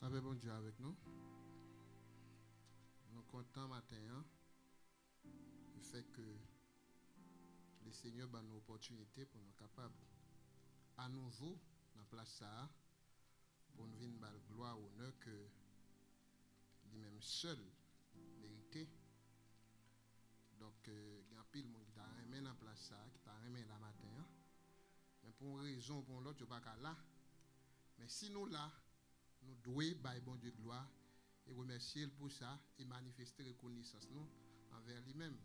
Papa bon Dieu avec nous. Nous sommes contents matin le fait que le Seigneur a une opportunité pour nous capables à nouveau dans la place ça pour nous venir la gloire et honneur que lui-même seul mérité. Donc il y a un pile monde qui t'a remis dans la place ça, qui t'a remis la matin. Mais pour une raison ou pour l'autre, je ne suis pas là. Mais si nous là, nous devons bailler bon Dieu gloire et remercier pour ça et manifester reconnaissance nous envers lui-même.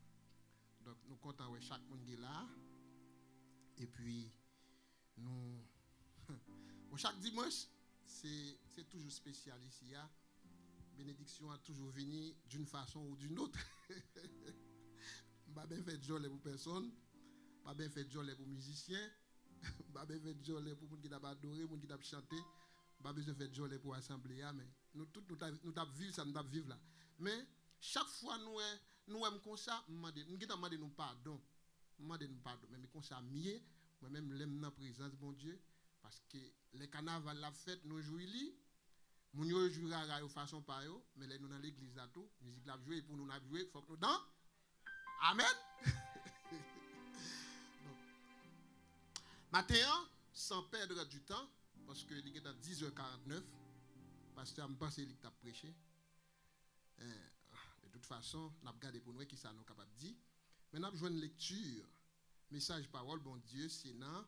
Donc nous comptons avec chaque monde qui est là. Et puis nous chaque dimanche c'est toujours spécial ici. Bénédiction a toujours venu d'une façon ou d'une autre. Pas bien fait de joie pour personne, pas bien fait de joie pour musiciens, pas bien fait de joie pour les gens qui t'a adoré, les gens qui t'a chanté. Pas besoin de faire de joie pour l'assemblée, mais nous tous nous t'a vivre ça, nous t'a vivre là. Mais chaque fois nous aimons comme ça, nous demandons nous pardon. Mais comme ça mieux, moi-même l'aime dans la présence de bon Dieu parce que les carnaval la fête nous jouons li, nous jouons de façon par eux, mais là nous dans l'église là tout, musique la jouer pour nous la jouer, faut que nous dans. Amen. Matin, sans perdre du temps, parce que il est à 10h49, pasteur me pense qu'il t'a prêché. De toute façon, nous avons regardé pour nous qui ça nous capable de dire. Mais nous avons joué une lecture, message parole, bon Dieu, c'est dans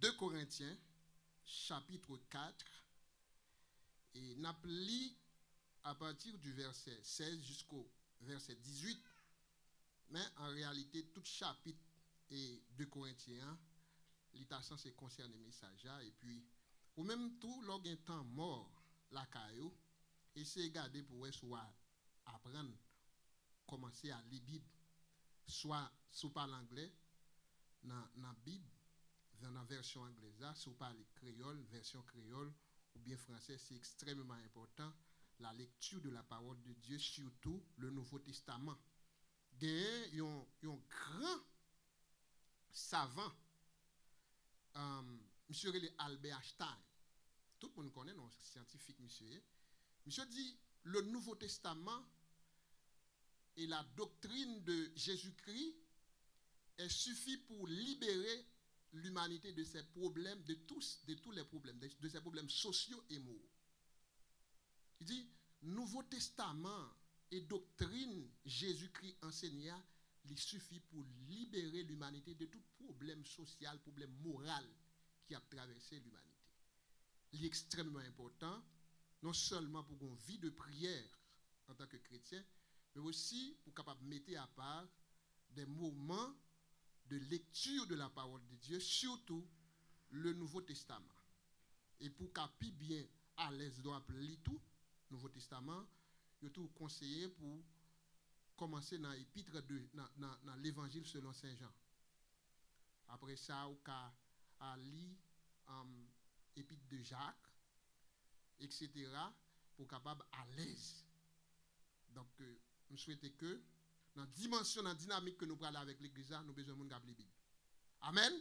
2 Corinthiens, chapitre 4. Et nous avons lu à partir du verset 16 jusqu'au verset 18. Mais en réalité, tout chapitre et 2 Corinthiens, l'état censé concerner le message. Et puis, ou même tout, lors d'un temps mort, la caillou, essayez de garder pour soit apprendre, commencer à lire la Bible, soit sous par l'anglais, dans la Bible, dans la version anglaise, sous par le créole, version créole, ou bien français, c'est extrêmement important, la lecture de la parole de Dieu, surtout le Nouveau Testament. Il y a un grand savant, monsieur Albert Einstein. Tout le monde connaît, non, scientifique, monsieur. Monsieur dit, le Nouveau Testament et la doctrine de Jésus-Christ est suffit pour libérer l'humanité de ses problèmes, de tous les problèmes, de ses problèmes sociaux et moraux. Il dit, Nouveau Testament et doctrine Jésus-Christ enseignant, il suffit pour libérer l'humanité de tout problème social, problème moral qui a traversé l'humanité. Il est extrêmement important, non seulement pour une vie de prière en tant que chrétien, mais aussi pour capable mettre à part des moments de lecture de la parole de Dieu, surtout le Nouveau Testament. Et pour capable bien à l'aise de lire tout Nouveau Testament, je tout conseillé pour commencer dans l'épître dans l'évangile selon Saint Jean. Après ça, on a lire l'épître de Jacques, etc. pour capable à l'aise. Donc, je souhaite que dans la dimension, dans la dynamique que nous parlons avec l'église, nous avons besoin de lire la Bible. Amen.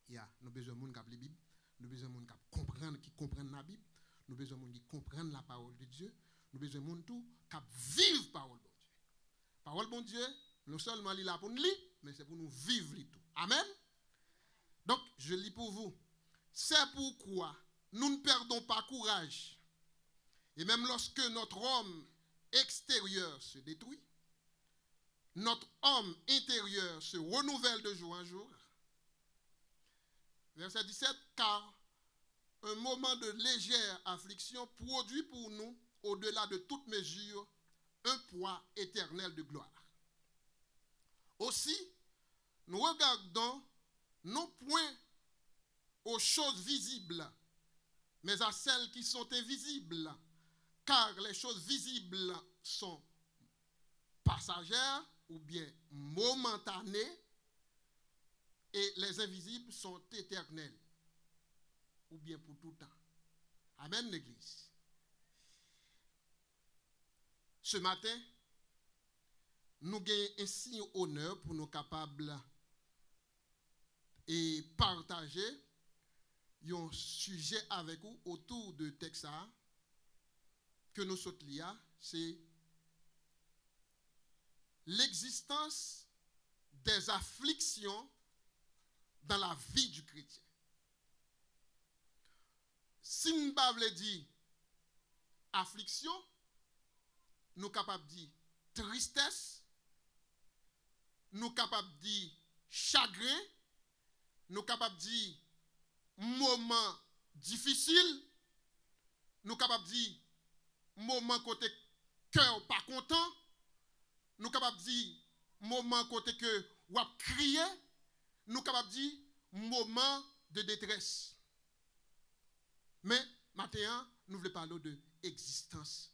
Nous avons besoin de lire la Bible. Nous avons besoin de comprendre, qui comprennent la Bible. Nous avons besoin de comprendre la parole de Dieu. Nous avons besoin de tout qui vivre la parole de Dieu. La parole de Dieu, non seulement est là pour nous lire, mais c'est pour nous vivre tout. Amen. Donc, je lis pour vous. C'est pourquoi nous ne perdons pas courage. Et même lorsque notre homme extérieur se détruit, notre homme intérieur se renouvelle de jour en jour. Verset 17, car un moment de légère affliction produit pour nous, au-delà de toute mesure, un poids éternel de gloire. Aussi, nous regardons non point aux choses visibles, mais à celles qui sont invisibles, car les choses visibles sont passagères ou bien momentanées, et les invisibles sont éternels, ou bien pour tout temps. Amen, l'Église. Ce matin, nous gagnons ainsi honneur pour nous capables et partager un sujet avec vous autour de texte que nous sommes liés, c'est l'existence des afflictions dans la vie du chrétien. Si nous ne pouvons pas dire affliction, nous sommes capables de dire tristesse, nous sommes capables de dire chagrin, nous sommes capables de dire moment difficile, nous sommes capables de dire moment côté cœur pas content, nous sommes capables de dire moment côté que ou a crier, nous sommes capables de dire moment de détresse. Mais maintenant, nous voulons parler de existence,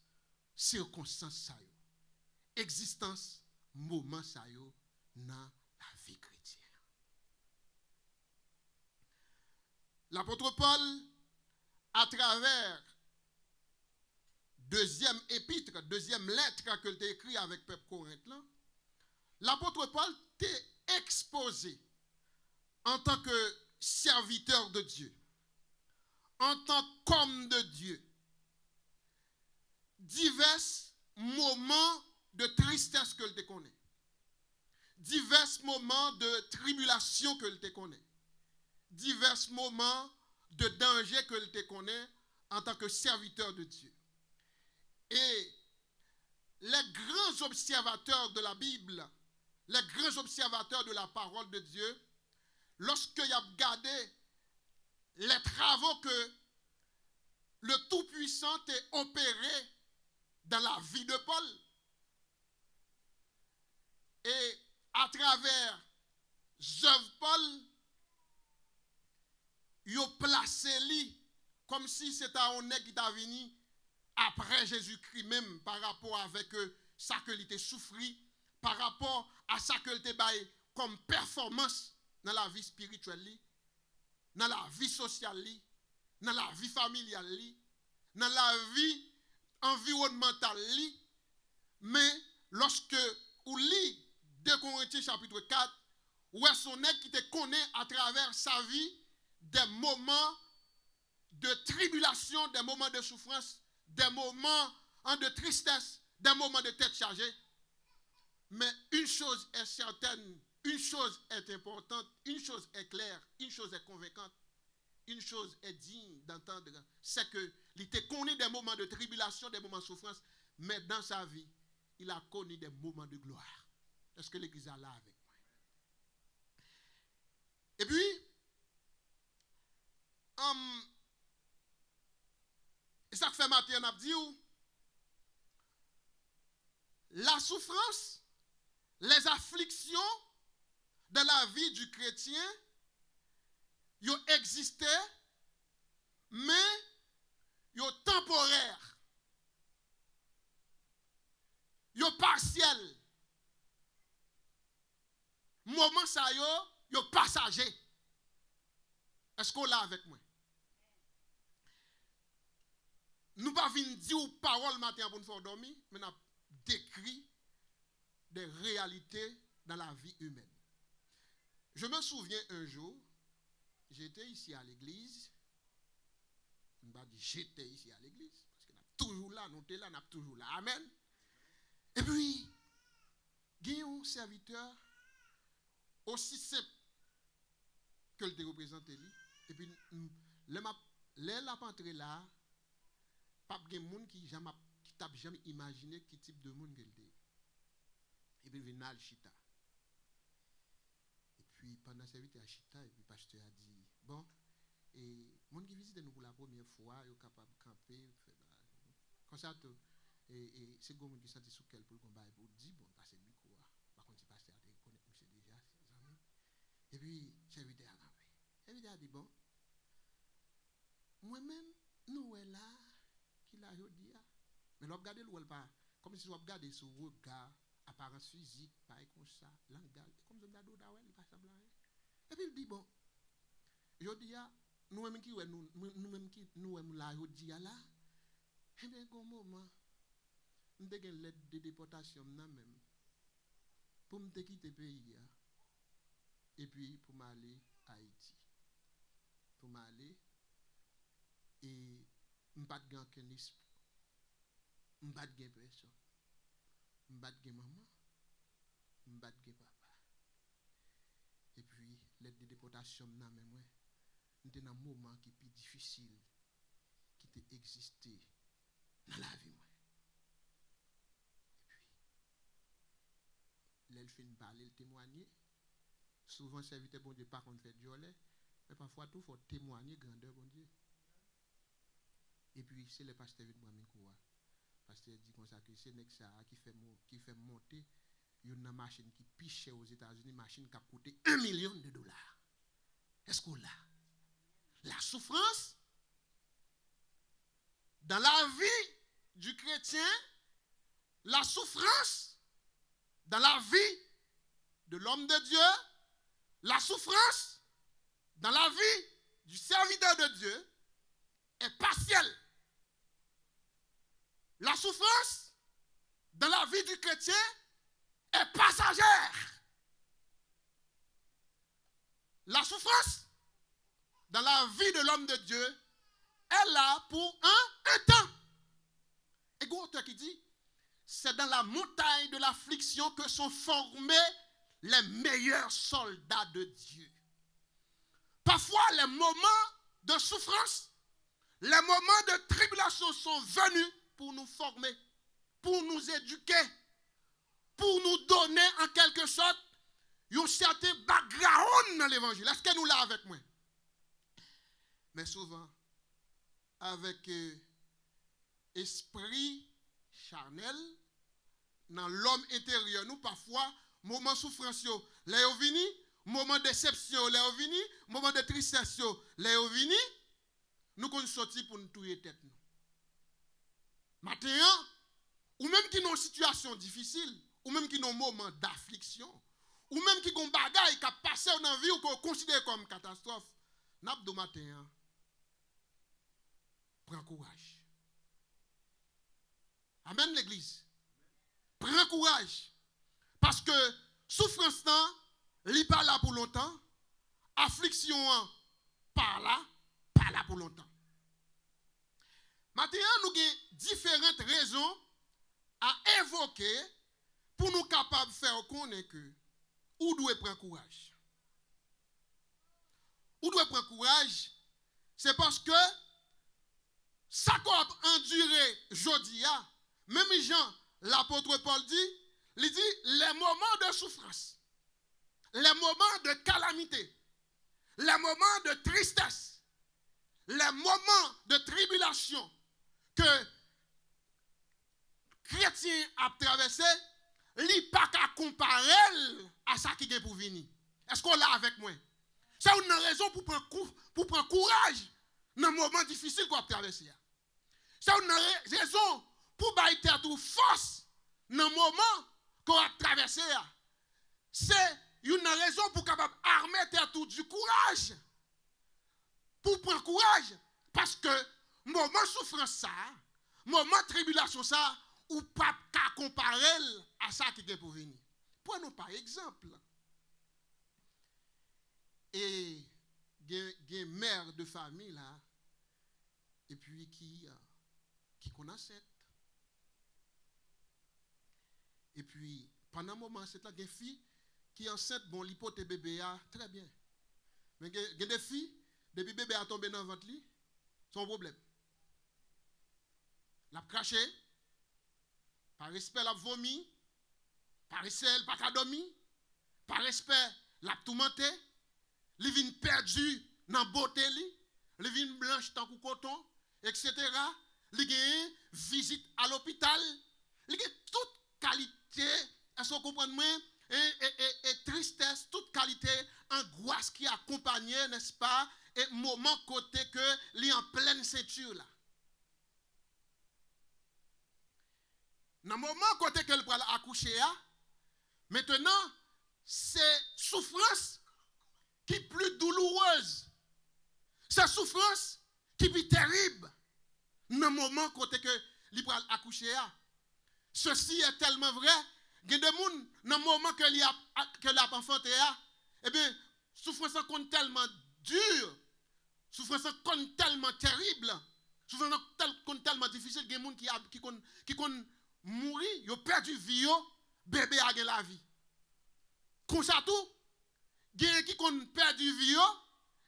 circonstance ça yo. Existence, moment ça yo dans la vie chrétienne. L'apôtre Paul, à travers deuxième épître, deuxième lettre que tu écrit avec peuple Corinthe, l'apôtre Paul t'est exposé en tant que serviteur de Dieu, en tant qu'homme de Dieu, divers moments de tristesse que tu connais, divers moments de tribulation que tu connais, divers moments de danger que tu connais en tant que serviteur de Dieu. Et les grands observateurs de la Bible, les grands observateurs de la parole de Dieu, lorsqu'ils ont regardé les travaux que le Tout-Puissant a opéré dans la vie de Paul, et à travers œuvres Paul, ils ont placé lui comme si c'était un nègre qui était venu après Jésus-Christ même par rapport avec ça que il était souffri, par rapport à ça que il était baillé comme performance dans la vie spirituelle, dans la vie sociale, dans la vie familiale, dans la vie environnementale. Mais lorsque on lit 2 Corinthiens chapitre 4, où est son nègre qui te connaît à travers sa vie des moments de tribulation, des moments de souffrance, des moments de tristesse, des moments de tête chargée. Mais une chose est certaine, une chose est importante, une chose est claire, une chose est convaincante, une chose est digne d'entendre, c'est qu'il te connaît des moments de tribulation, des moments de souffrance, mais dans sa vie, il a connu des moments de gloire. Est-ce que l'Église est là avec moi? Et puis, et ça fait matin, on a dit, la souffrance, les afflictions de la vie du chrétien, ils ont existé, mais ils sont temporaires, ils sont partiels. Moment ça ils sont passagers. Est-ce qu'on l'a avec moi? Nous ne pouvons pas dire parole matin pour nous faire dormir, mais nous avons décrit des réalités dans la vie humaine. Je me souviens un jour, j'étais ici à l'église. On va dire j'étais ici à l'église, parce que nous sommes toujours là, nous sommes là, nous sommes toujours là. Amen. Et puis, il y a un serviteur aussi simple que le représenté. Et puis, les la entré là, pas de monde qui t'a jamais imaginé quel type de monde qu'elle était. Et puis, il vient à Chita. Et puis, pendant le service à Chita, et puis le pasteur a dit, bon, et monde qui visite nous pour la première fois, ils sont capables de camper, comme ça, et c'est le monde qui sentit sous quel pour le combat, et pour dire, bon, passer le micro, par contre, le pasteur a reconnu monsieur déjà, ses amis. Et puis, serviteur a campé. Serviteur a dit, bon, moi-même, nous est là, qui l'a dit, mais nous regardons le pas, comme si nous regardions ce regard, apparence physique, pareil comme ça, langage, comme si nous regardions là, il pas semblant. Et puis il dit, bon, je dis, nous-mêmes qui nous là, je dis là, et bien, au moment, nous avons une lettre de déportation, même, pour me quitter le pays, et puis pour m'aller à Haïti. Pour m'aller m'pas de aucun esprit, m'pas de personne, m'pas de maman, m'pas de papa. Et puis l'aide de déportation n'a même moi, c'était un moment qui est plus difficile qui t'a existé dans la vie moi. Et puis l'elfine parler, le témoigner. Souvent serviteur bon Dieu pas qu'on fait violer, mais parfois tout faut témoigner grandeur bon Dieu. Et puis c'est le pasteur vite moi quoi. Pasteur dit comme ça que c'est Nexa qui fait monter une machine qui piche aux États-Unis, machine qui a coûté $1 million. Est-ce qu'on l'a? La souffrance dans la vie du chrétien, la souffrance dans la vie de l'homme de Dieu, la souffrance dans la vie du serviteur de Dieu est partielle. La souffrance dans la vie du chrétien est passagère. La souffrance dans la vie de l'homme de Dieu est là pour un temps. Et l'auteur qui dit, c'est dans la montagne de l'affliction que sont formés les meilleurs soldats de Dieu. Parfois, les moments de souffrance, les moments de tribulation sont venus pour nous former, pour nous éduquer, pour nous donner en quelque sorte un certain background dans l'évangile. Est-ce que nous l'avons avec moi? Mais souvent, avec esprit charnel, dans l'homme intérieur, nous parfois, moment de souffrance, les vini, moment de déception, les vini, moment de tristesse, les vini, nous qu'on sorti pour nous touiller tête. Maintenant, ou même qui ont une situation difficile, ou même qui ont un moment d'affliction, ou même qui ont un bagage qui a passé dans la vie ou qu'on considère comme catastrophe, n'abdo matin, prends courage. Amen l'église. Prends courage. Parce que souffrance n'est pas là pour longtemps. Affliction pas là pour longtemps. Maintenant, nous avons différentes raisons à évoquer pour nous capables de faire connaître que où doit prendre courage. Où doit prendre courage, c'est parce que ça qu'on a enduré aujourd'hui, même Jean, l'apôtre Paul dit, il dit les moments de souffrance, les moments de calamité, les moments de tristesse, les moments de tribulation que chrétien a traversé, il n'y a pas qu'à comparer à ça qui est pour venir. Est-ce qu'on l'a avec moi? C'est une raison pour prendre courage dans le moment difficile qu'on a traversé. C'est une raison pour bailler tout force dans le moment qu'on a traversé. C'est une raison pour capable armer tout du courage. Pour prendre courage. Parce que moment souffrance ça, moment tribulation ça, ou pas qu'à comparer à ça qui est pour venir. Prenons par exemple. Et il y a une mère de famille là, et puis qui connaît cette. Et puis, pendant un moment, c'est là, il y a une fille qui est enceinte, bon, l'hypothèse bébé a très bien. Mais il y a des filles, depuis bébé a tombé dans le ventre, c'est un problème. La craché, par respect, la vomi, par respect, elle n'a pas dormi, par respect, la tout menté, les vins perdus dans la beauté, les vins blanches dans le coton, etc. Les gains visite à l'hôpital, les gains toute qualité, est-ce que vous comprenez, et tristesse, toute qualité, angoisse qui accompagnait, n'est-ce pas, et moment côté que les en pleine ceinture là. Dans le moment côté qu'elle va accoucher, maintenant, c'est souffrance qui est plus douloureuse. C'est souffrance qui est plus terrible. Dans le moment côté que elle va accoucher. Ceci est tellement vrai. Il y a des gens, dans le moment que elle a enfanté, eh bien, souffrance est tellement dure, souffrance est tellement terrible, Souvent, tellement difficile, il y a des gens qui mourir, ils ont perdu vie, bébé a la vie. Comme ça tout, il y a qui ont perdu vie,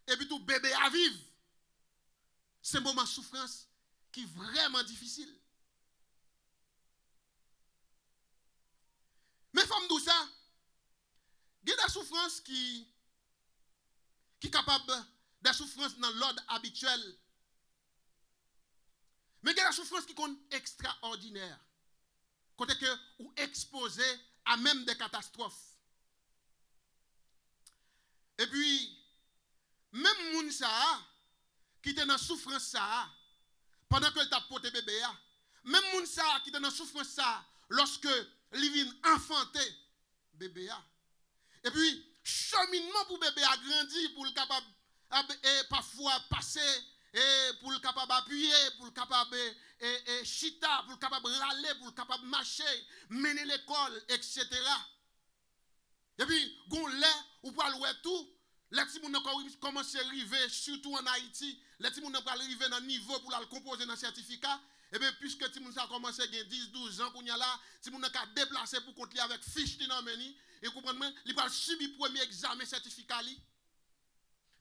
et puis tout bébé a vivre. C'est un moment de souffrance qui est vraiment difficile. Mais femme tout ça, il y a des souffrances qui sont capables de souffrances dans l'ordre habituel. Mais il y a des souffrances qui sont extraordinaires. Côté que ou exposé à même des catastrophes. Et puis, même moun ça, qui était dans souffrance ça, pendant que t'a porté bébé, même moun ça qui était dans souffrance ça, lorsque il vient enfanter bébé. Et puis, cheminement pour bébé a grandi pour le capable et parfois passer et pour le capable appuyer, pour le capable chita, pour le capable râler, pour le capable marcher, mener l'école, etc. Et puis, gon lè ou pas louer tout, les petits moun commencent à arriver, surtout en Haïti, les petits moun pas arriver dans niveau pour la composer dans le certificat. Et bien, puisque les petits moun ça commencé à 10-12 ans, qu'on y a là, les petits moun a déplacé pour continuer avec fiche dans meni, et comprenez, il va subir le premier examen certificat li.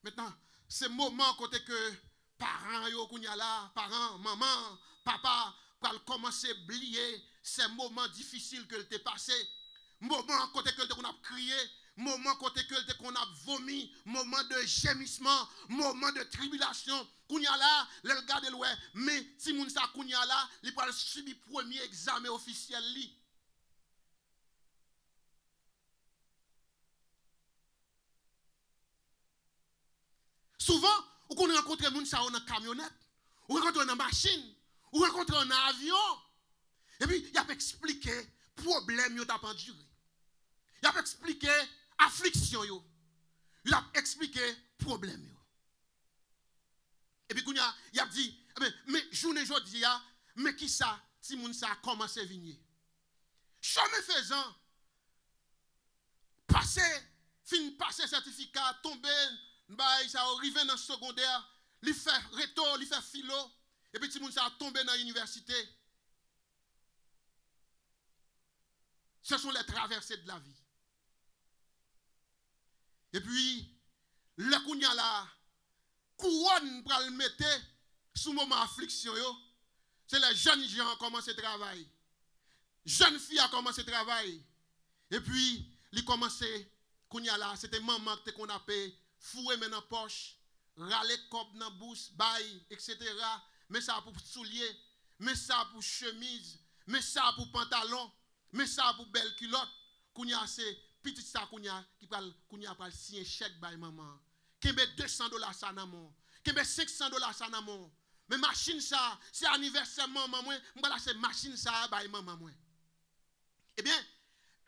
Maintenant, c'est moment côté que parents yo qu'on y a là, parents, maman, papa, pour commencer à oublier ces moments difficiles que t'es passé. Moment côté que qu'on a crié, moment côté que qu'on a vomi, moment de gémissement, moment de tribulation. Kounya là, le regarde loin, mais si moun sa kounya là, il va subir premier examen officiel li. Souvent, ou qu'on rencontre moun sa en camionnette, ou rencontre en machine, ou rencontre en avion, et puis il a expliqué problème yo t'a enduré. Il a expliqué affliction yo. Il a expliqué problème yo. Et puis il a dit mais journée jodi a, mais qui ça si moun ça commencé à venir. Chemin faisant passer certificat, tomber ça arrivé dans secondaire, il fait rhétor, il fait philo, et puis si moun ça tombé dans l'université. Ce sont les traversées de la vie. Et puis, le kounya la, couronne pour le mettre sous moment affliction, c'est les jeunes gens qui commencent à travailler. Jeunes filles ont commencé à travailler. Et puis, ils commencent kounya la, c'était maman qu'on appelle fouet dans la poche, râler cop dans la bouche, bail, etc. Mais ça pour souliers, mais ça pour chemise, mais ça pour pantalon. Mais ça pour belle culotte, kounya c'est petit ça kounya qui parle kounya parle si un chèque by maman. Qui met $200 ça nan mon. Qui met $500 ça nan mon. Mais machine ça, c'est anniversaire maman moi, m'pa c'est machine ça by maman moi. Eh bien,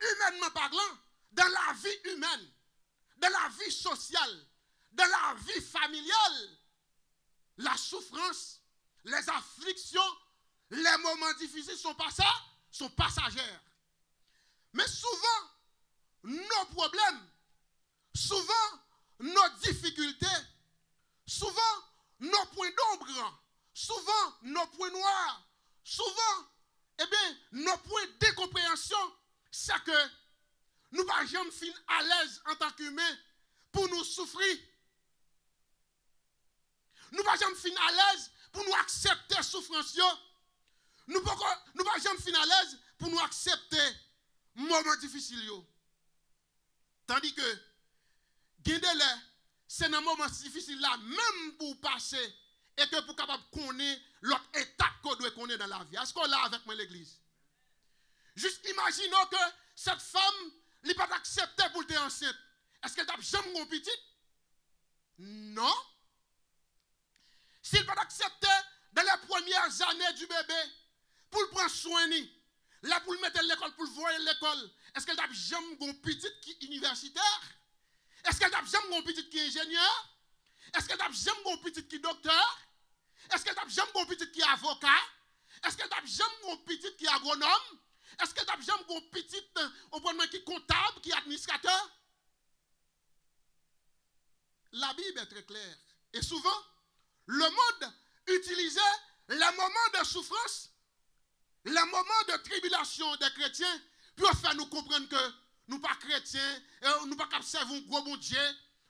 humainement parlant, dans la vie humaine, dans la vie sociale, dans la vie familiale, la souffrance, les afflictions, les moments difficiles sont passagers. Mais souvent, nos problèmes, souvent, nos difficultés, souvent, nos points d'ombre, souvent, nos points noirs, souvent, eh bien, nos points d'incompréhension, c'est que nous ne sommes jamais fin à l'aise en tant qu'humains pour nous souffrir. Nous ne sommes jamais fin à l'aise pour nous accepter la souffrance. Nous ne sommes jamais fin à l'aise pour nous accepter moment difficile. Tandis que, c'est dans moment difficile là, même pour passer, et que pour capable connaître l'autre étape qu'on doit connaître dans la vie. Est-ce qu'on l'a avec moi l'église? Juste imaginons que cette femme, elle n'a pas accepté pour être enceinte. Est-ce qu'elle n'a jamais eu petite? Non. S'il n'a pas accepté dans les premières années du bébé, pour le prendre soin, là pour le mettre à l'école, pour le voir à l'école, est-ce qu'elle n'a jamais eu petite qui est universitaire? Est-ce qu'elle n'a jamais eu petite qui est ingénieur? Est-ce qu'elle n'a jamais eu petite qui est docteur? Est-ce qu'elle n'a jamais eu petite qui est avocat? Est-ce qu'elle n'a jamais eu petite qui est agronome? Est-ce qu'elle n'a jamais eu petite qui est comptable, qui est administrateur? La Bible est très claire. Et souvent, le monde utilisait les moments de souffrance, les moments de tribulation des chrétiens, pour faire nous comprendre que nous ne sommes pas chrétiens, nous ne sommes pas servir un gros bon Dieu,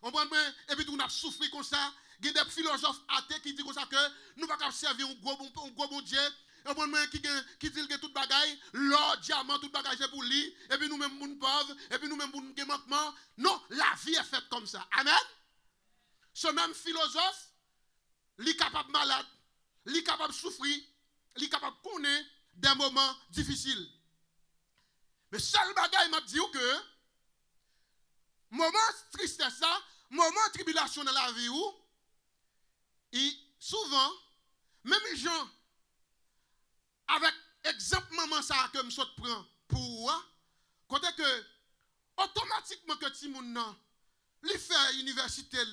et puis nous avons souffert comme ça. Il y a des philosophes athées qui disent comme ça que nous ne sommes pas servir un gros bon Dieu. Qui dit que tout bagaille, l'or, diamant, tout bagaille c'est pour lui, et puis nous-mêmes, nous pauvres, et puis nous-mêmes, nous manquement. Non, la vie est faite comme ça. Amen. Ce même philosophe, il est capable de malade, il est capable de souffrir, il est capable de connaître des moments difficiles. Mais seul bagaille m'a dit que, moment tristesse, moment tribulation dans la vie, et souvent, même les gens, avec exemple maman ça que je prends pour côté que automatiquement que ti moun nan li fait université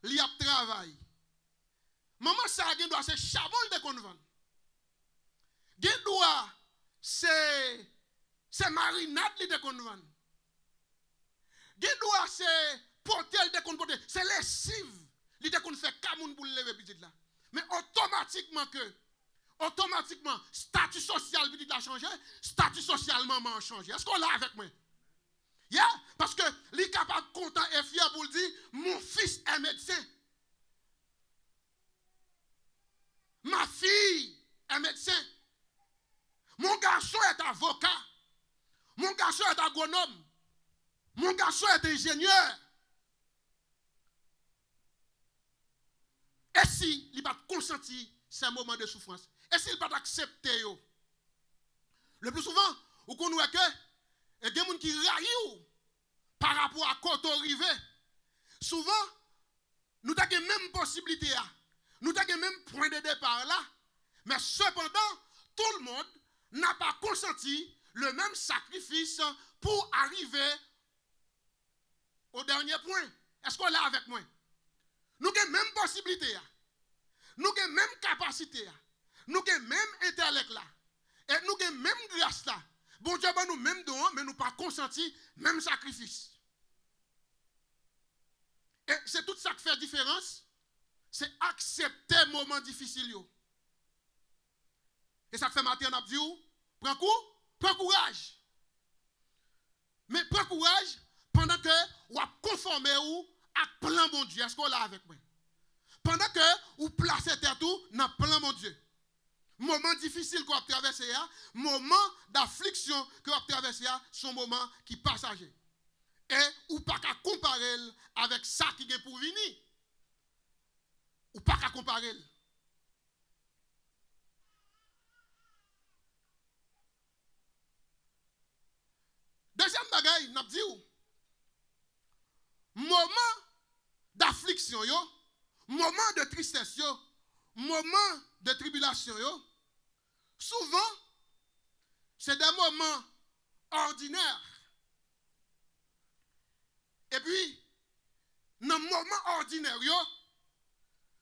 li a travail maman ça gen doit c'est chabol de konvan gen doit c'est marinade li de konvan gen doit c'est portel de konvan c'est lessive li de kon fait kamoun pour lever petit là mais automatiquement, statut social petit a changé, statut social maman a changé. Est-ce qu'on l'a avec moi? Yeah? Parce que il est capable de content et fier pour dire, mon fils est médecin. Ma fille est médecin. Mon garçon est avocat. Mon garçon est agronome. Mon garçon est ingénieur. Et si il va consentir ces moments de souffrance? Et s'il ne va pas accepter, le plus souvent, vous connaissez que il y a des gens qui raillent par rapport à quand on arrive. Souvent, nous avons la même possibilité, nous avons le même point de départ là, mais cependant, tout le monde n'a pas consenti le même sacrifice pour arriver au dernier point. Est-ce qu'on l'a avec moi? Nous avons la même possibilité, nous avons la même capacité. Nous avons le même intellect là. Et nous avons la même grâce là. Bon Dieu, nous même don, mais nous pas consenti même sacrifice. Et c'est tout ça qui fait la différence. C'est accepter le moment difficile. Et ça fait matin, on a dit, prends courage. Mais prends courage pendant que vous conformez à plan mon Dieu. Est-ce qu'on l'a avec moi? Pendant que vous placez tout dans plan mon Dieu. Moment difficile qu'on a traversé, moment d'affliction qu'on a traversé, sont moments qui passagers. Et ou pas qu'à comparer avec ça qui est pour venir. Ou pas qu'à comparer. Deuxième bagaille, n'a dit moment d'affliction, moment de tristesse, moment de tribulation, souvent, c'est des moments ordinaires. Et puis, dans le moment ordinaire,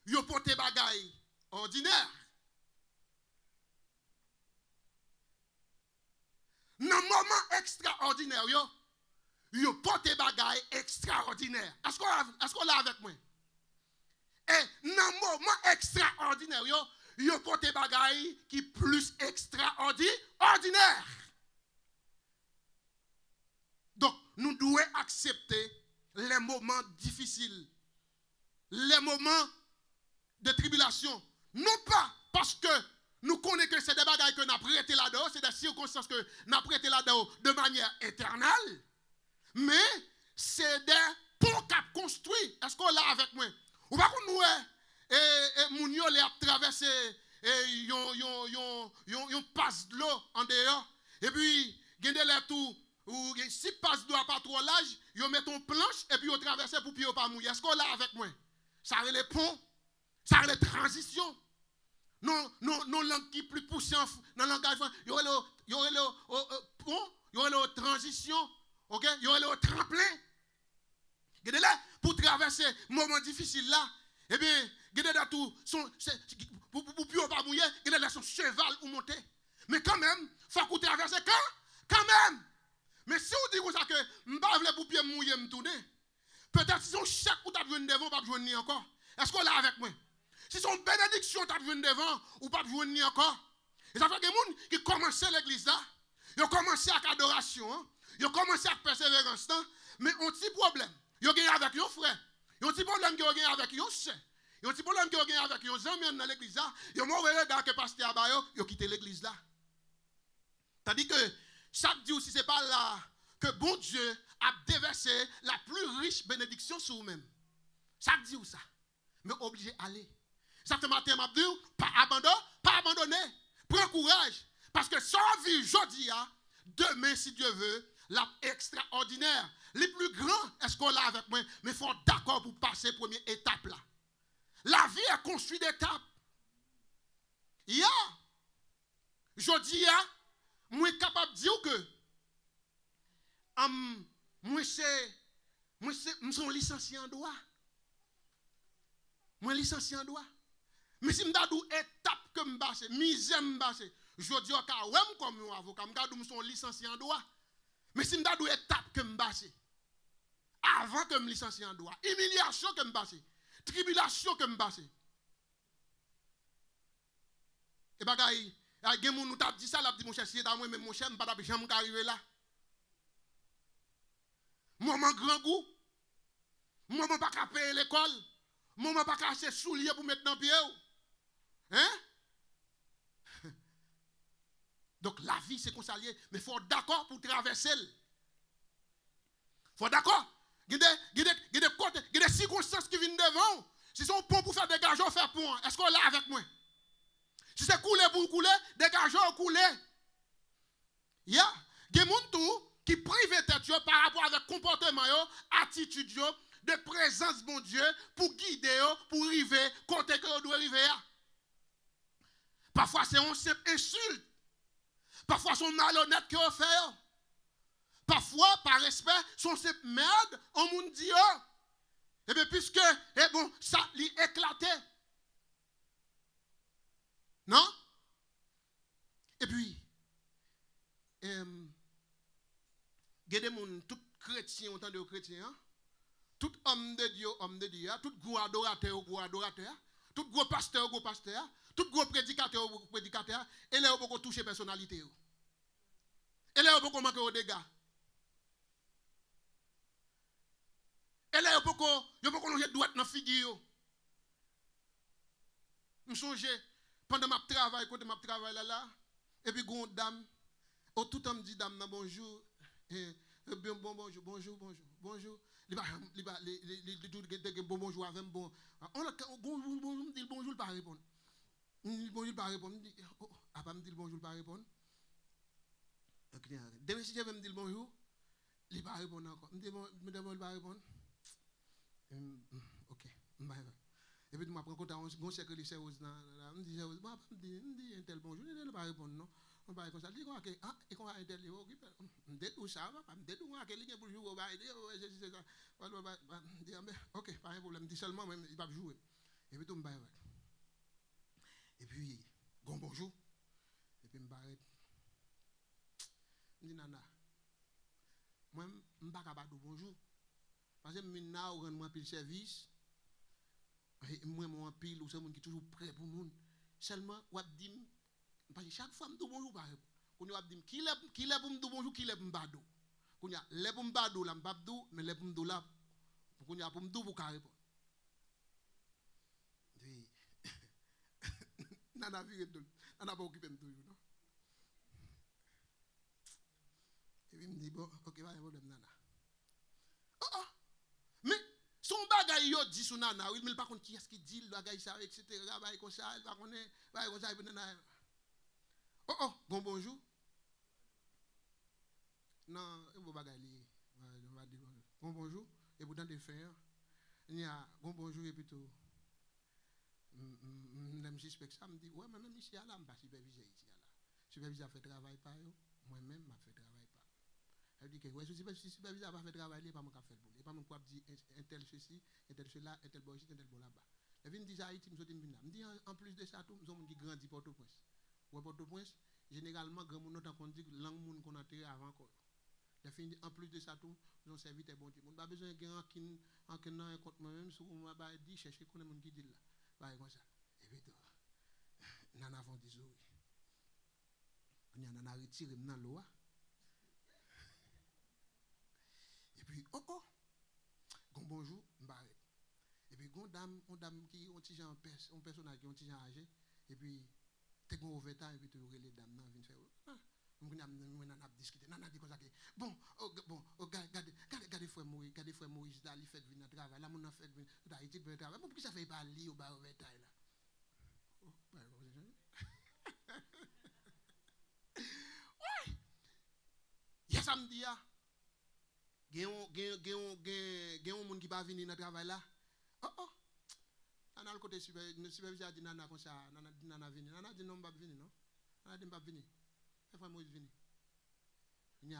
yo porte bagaille ordinaire. Dans le moment extraordinaire, yo porte bagaille extraordinaire. Est-ce qu'on l'a avec moi? Et dans le moment extraordinaire, yo porte bagaille qui plus extraordinaire. Donc, nous devons accepter les moments difficiles, les moments de tribulation. Non pas parce que nous connaissons que c'est des bagailles que nous avons prêté là-dedans, c'est des circonstances que nous avons prêté là-dedans de manière éternelle, mais c'est des ponts qu'a construit. Est-ce qu'on l'a avec moi? Ou pas qu'on nous Mounio les a traversé yon passe de l'eau en dehors et puis gen de l'air tout ou si passe d'eau pas trop large, yon met ton planche et puis yon traverse pour pied pas mouiller. Est-ce qu'on l'a avec moi? Ça a les ponts, ça a les transitions. Non langue qui plus poussée dans le langage, il y aurait le pont, il y aurait le transition, OK? Il y aurait le tremplin. Gade là pour traverser moment difficile là, eh bien, gade là tout pour pas mouiller, gade là son cheval ou monter. Mais quand même, faut qu'on traverse quand même. Mais si on dit comme ça que m'pa vle pour pied mouiller me tourner, peut-être si on chaque ou t'a besoin devant pas besoin ni encore. Est-ce qu'on l'a avec moi? Si son bénédiction t'a venu devant, ou pas venu ni encore. Et ça fait que les gens qui commençaient l'église là, ils ont commencé avec adoration, ils ont commencé avec persévérance, mais on a un petit problème. Ils ont gagné avec leurs frères. Ils ont un petit problème qui ont gagné avec leurs sœurs. Ils ont un petit problème qui ont gagné avec leurs amis dans l'église là. Ils ont mauvais regard que pasteur Abayo, ils ont quitté l'église là. C'est-à-dire que chaque jour, si ce n'est pas là que bon Dieu a déversé la plus riche bénédiction sur vous-même. Chaque jour ça. Mais obligé d'aller. Ça fait matin, m'a dit, pas abandonner. Prends courage. Parce que sans vie aujourd'hui, demain, si Dieu veut, la extraordinaire, les plus grands, est-ce qu'on l'a avec moi? Mais il faut d'accord pour passer première étape là. La vie est construite d'étapes. Aujourd'hui, moi capable de dire que moi suis licencié en droit. Moi licencié en droit. Mais si je dis étape que je passe, misère je passe, je dis que comme un avocat, je suis licencié en droit. Mais si je dis étape que je passe, avant que je me licencie en droit, humiliation que je passe, tribulation que je passe. Et bagay, il y a des gens qui dit ça, là, dit mon cher, si c'est à moi, mais mon cher, je ne peux pas jamais arriver là. Moi, mon grand goût, moi, je ne peux pas payer l'école, moi, je ne peux pas acheter souliers pour mettre dans le pied. Hein? Donc la vie c'est consalier, mais il faut d'accord pour traverser. Il faut d'accord. Il y a des circonstances qui viennent devant. Si sont bons pour faire des gageons, faire pour. Est-ce qu'on est là avec moi? Si c'est couler pour couler, des gageons couler. Il y a des gens qui privent tête par rapport à des comportements, attitudes, de présence bon Dieu pour guider, pour arriver, côté que vous doit arriver. Parfois, c'est une simple insulte. Parfois, c'est malhonnête que vous faites. Parfois, par respect, c'est simple merde, on monde dit. Et bien, puisque, ça lui éclaté. Non? Et puis, il y a des gens, tout chrétien, autant de chrétiens, tout homme de Dieu, tout gros adorateur, tout gros pasteur, tout gros prédicateur, et là, on peut toucher personnalité. Et là, on peut manquer aux dégâts. Et là, on peut longer droite dans la figure. Je me songe, pendant ma travail, quand je travaille là, et puis, une dame, tout le monde dit dame, bonjour, bonjour. Il va bon bonjour avec bon. On dit bonjour, pas répondre. Bonjour, pas répondre. Il dit, pas me dire bonjour, pas répondre. Demain, si je vais me dire bonjour, il va répondre encore. Il va répondre. Ok, et puis, je prends compte, on sait que les services, on dit, un tel bonjour, il ne va pas répondre, non. On va comme ça, il dit, et qu'on a un tel, tout ça, ok, pas un problème, dis seulement, il va jouer. Et puis, tout me baille. Et puis, bonjour. Et puis, je me barre. Je dis, nana, moi, je ne vais pas dire bonjour. Parce que maintenant, on rend pile service. Moi, je pile, ou c'est monde qui est toujours prêt pour nous. Seulement, on dit, parce que chaque fois, je dis bonjour, par exemple. On a dit, qui est pour me dire bonjour, qui est pour me dire bonjour. On a les pour me dire bonjour, je ne dis mais les pour me dire là. On a pour me dire pour répondre. Nana, Nana pas occupé de toujours, non? Et puis, il me dit, bon, ok, pas de problème, Nana. Mais, son bagay yo dit sur Nana, il ne pas contre qui est-ce qui dit le bagay ça, etc. Il comme ça, il va connaître, comme ça, il peut Nana. Bon bonjour. Non, bon bagay li, on va dire bon bonjour. Et pourtant de faire, il y a bon bonjour et plutôt. Je suspecte ça, me dit, ouais, mais même ici, là, je ne suis pas supervisé ici. Supervisé a fait travail par eux, moi-même, je fais travail par eux. Elle dit que, ouais, si supervisé a fait travail, il n'est pas mon café pour lui. Il n'est pas mon quoi dire un tel ceci, un tel cela, un tel bois ici, un tel bois là-bas. Elle vient dire Haïti, je me dit, en plus de ça, nous sommes qui grandit Port-au-Prince. Ou Port-au-Prince, généralement, grand monde a dit que langue monde qu'on a tiré avant quoi. En plus de ça, tout, nous avons servi des bons gens. On n'a pas besoin de gagner un compte moi-même, si on m'a dit, chercher qu'on est monde qui dit là. Comme ça. puis, nana vont dire oui. On a retiré dans l'eau. Et puis, oh, bonjour, m'barré. Et puis, une dame qui ont un personnage qui ont âgé. Et puis, tu as un overtime et puis tu as les dames qui viennent faire. On a discuté. Nana dit comme ça. Bon, regardez frère Maurice, il fait venir à travail. Là, on a fait venir d'Haïti pour le travail. Pourquoi ça fait pas lire au bar overtime là? Oui. Il y a samedi, il y a un monde qui va venir dans le travail là. Oh. Nana le côté superviseur dit nana comme ça, nana dit nana venir. Nana dit non, pas venir non. Nana dit pas venir. Frère Moïse venir. Il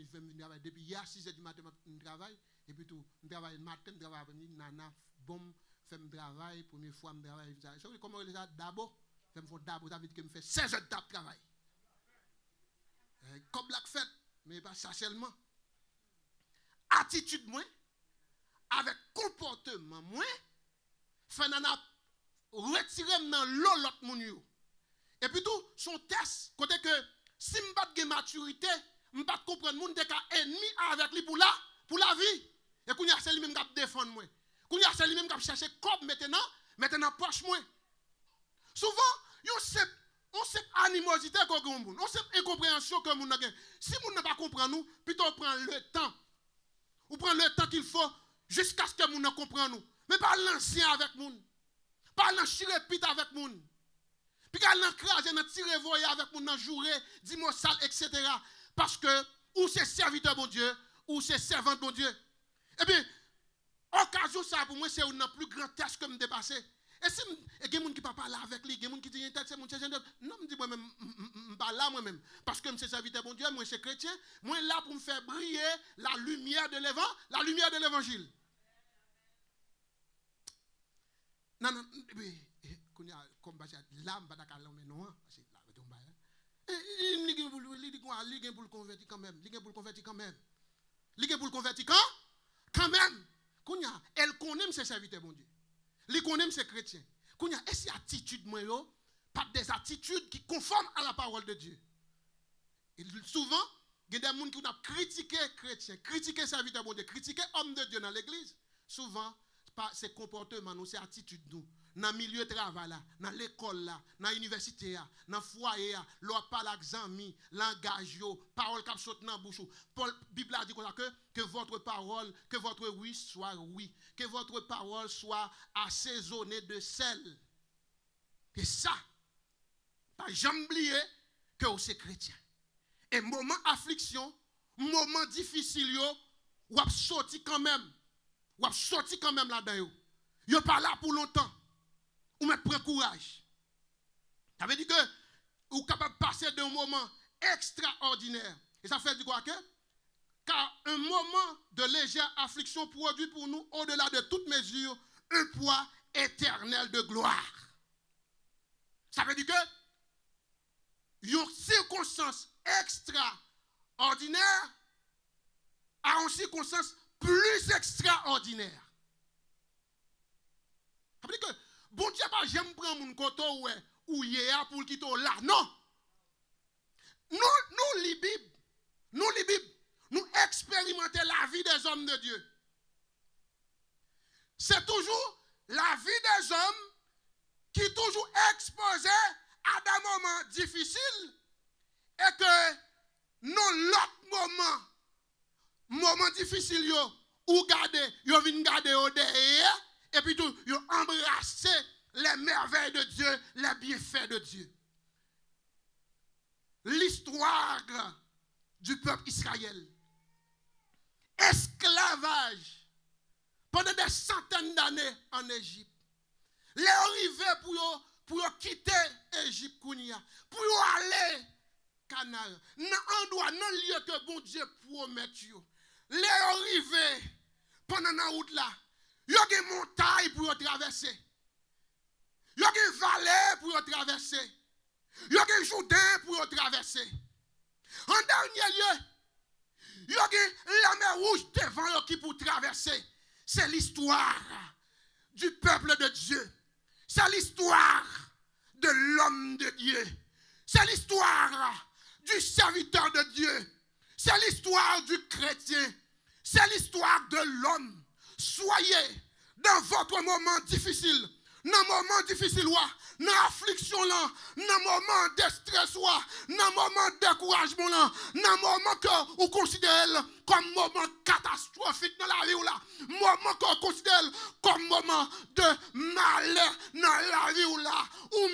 fait venir travail depuis hier 6h du matin je travaille et puis tout, je travaille le matin, je travaille après-midi, nana bon fait me travail, première fois me travaille. Vous savez comment on ça d'abord, fait me faire d'abord, ça veut dire que me fait 16 heures de travail. Comme la fête, mais pas ça seulement. Attitude moins avec comportement moins fait nana retirer dans l'eau l'autre moun yo. Et puis tout son test côté que si m'pas de maturité, m'pas comprendre moun de ka ennemi avec lui pour la vie. Et kounya c'est lui même qui défendre moi. Kounya c'est lui même qui chercher comme maintenant poche moi. Souvent on sait animosité qu'on moun, on sait incompréhension que moun n'a. Si moun n'a pas comprendre nous, plutôt on prend le temps. Ou prend le temps qu'il faut jusqu'à ce que moun ne comprenne nous. Mais pas l'ancien avec moun. Pas l'enchirepite avec moun. Puis qu'elle n'a crasé, n'a tiré voyer avec moun, n'a joué, dis-moi sale, etc. Parce que ou c'est serviteur bon Dieu, ou c'est servant bon Dieu. Et puis, occasion ça pour moi, c'est un plus grand test que me dépasser. Et si il y a des gens qui ne parlent pas là avec lui, il y a des gens qui disent c'est mon chrétien. Non, je dis moi-même, je ne parle là moi-même. Parce que je suis serviteur bon Dieu, moi je suis chrétien, moi je suis là pour me faire briller la lumière de l'évangile. Non, comme l'âme va d'accord mais non, c'est là veut tomber. Il dit pour le convertir quand même, il pour le convertir quand même. Il pour le convertir quand même. Kounya, elle connaît ses serviteurs bon Dieu. Elle connaît ses chrétiens. Kounya, est-ce que attitude moi yo pas des attitudes qui conforment à la parole de Dieu. Et souvent, il y a des gens qui ont critiqué chrétiens, critiqué serviteurs bon Dieu, critiqué hommes de Dieu dans l'église. Souvent, c'est comportement nous, c'est attitude nous. Dans le milieu de travail, dans l'école, dans l'université, dans le foyer, l'on parle avec amis, langage, parole qui saute dans la bouche. La Bible a dit que votre parole, que votre oui soit oui, que votre parole soit assaisonnée de sel. Et ça, pas jamais oublier que vous êtes chrétien. Et moment affliction, moment difficile, vous avez sorti quand même. Vous avez sorti quand même là-dedans. Vous n'êtes pas là pour longtemps. Ou mettre prendre courage. Ça veut dire que vous êtes capable de passer d'un moment extraordinaire. Et ça fait du quoi que? Car un moment de légère affliction produit pour nous, au-delà de toute mesure, un poids éternel de gloire. Ça veut dire que une circonstance extraordinaire a une circonstance plus extraordinaire. Ça veut dire que bon Dieu pas j'aime prendre mon côté ou yéa pour quitter là. Non. Nous les Bible, nous expérimentons la vie des hommes de Dieu. C'est toujours la vie des hommes qui est toujours exposés à des moments difficiles et que nous l'autre moment difficile ou garder, yo vinn garder au derrière et puis tout, yo embrasser les merveilles de Dieu, les bienfaits de Dieu. L'histoire du peuple Israël. Esclavage pendant des centaines d'années en Égypte. Les arrivés pour quitter l'Égypte, pour aller Canaan. Dans un endroit, dans le lieu que bon Dieu promet. Les arrivés pendant la route là, il y a des montagnes pour traverser. Il y a des vallées pour traverser. Il y a des Jourdains pour traverser. En dernier lieu, il y a la mer rouge devant qui pour traverser. C'est l'histoire du peuple de Dieu. C'est l'histoire de l'homme de Dieu. C'est l'histoire du serviteur de Dieu. C'est l'histoire du chrétien. C'est l'histoire de l'homme. Soyez dans votre moment difficile. Dans le moment difficile, dans l'affliction, dans le moment de stress, dans le moment de découragement, dans le moment que vous considérez comme moment catastrophique dans la vie, moment que vous considérez comme moment de malheur dans la vie, ou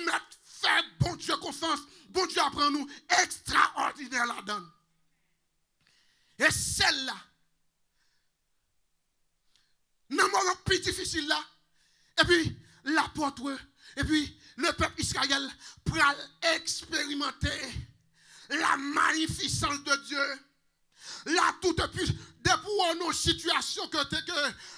mettre fait bon Dieu confiance, bon Dieu apprend nous extraordinaire là-dedans. Et celle-là, dans le moment plus difficile là, et puis l'apôtre, et puis le peuple Israël pour expérimenter la magnificence de Dieu, la toute puissance, pour nos situations que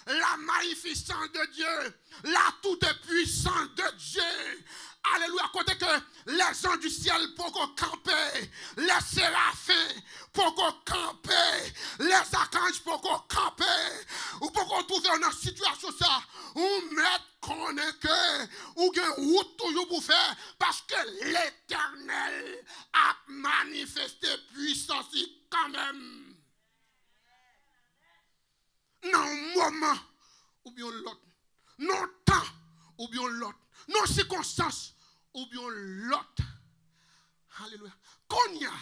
la magnificence de Dieu, la toute puissance de Dieu. Alléluia, côté que les gens du ciel pour qu'on camper, les séraphins pour qu'on camper, les archanges pour qu'on camper, ou pour qu'on trouve dans une situation ça, ou mettre qu'on est que, ou qu'on route toujours pour faire, parce que l'Éternel a manifesté puissance quand même. Non moment, ou bien l'autre, non temps, ou bien l'autre, non circonstances, ou bien l'autre. Alléluia. Qu'on y a,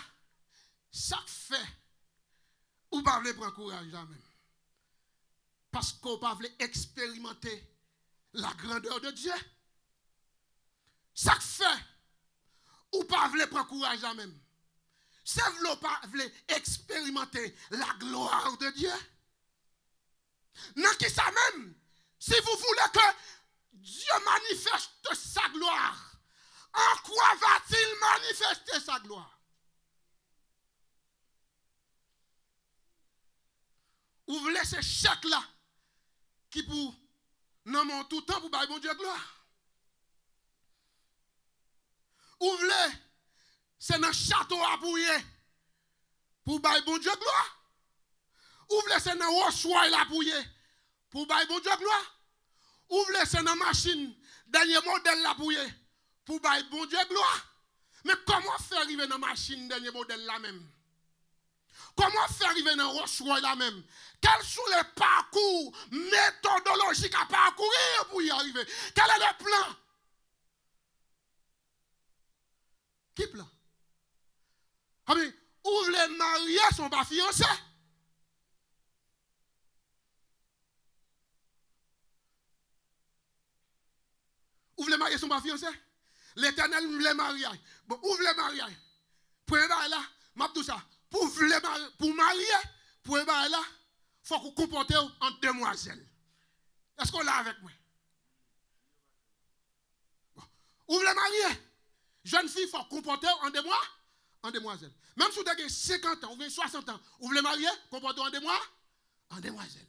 ça fait, ou pas voulez prendre courage jamais. Parce qu'on pas voulez expérimenter la grandeur de Dieu. Ça fait, ou pas voulez prendre courage jamais. Ça veut pas voulez expérimenter la gloire de Dieu. Non, qui ça même, si vous voulez que Dieu manifeste sa gloire, en quoi va-t-il manifester sa gloire? Vous voulez ce chèque-là qui pour, non, mon tout temps pour bailler mon Dieu gloire. Vous voulez, c'est dans le château appuyé pour bailler mon Dieu gloire. Ouvrez c'est dans Roche-Roy la pouye pour bailler bon Dieu gloire. Ouvrez c'est dans machine dernier modèle la pouye pour bailler bon Dieu gloire. Mais comment faire arriver dans machine dernier modèle là même? Comment faire arriver dans Roche-Roy là même? Quels sont les parcours méthodologiques à parcourir pour y arriver? Quel est le plan? Qui plan? Ah mais ouvre les mariés sont pas fiancés. Ouvre les mariés sont pas fiancés. L'Éternel ouvre les mariages. Bon, ouvre les mariages. Pour là, m'a tout ça. Pour marier, pour là, il faut qu'on comporte en demoiselle. Est-ce qu'on l'a avec moi? Bon. Ouvre les mariés. Jeune fille, il faut comporter en demoiselle. Même si vous avez 50 ans ou 60 ans, ouvre les mariés, comportez en demoiselle.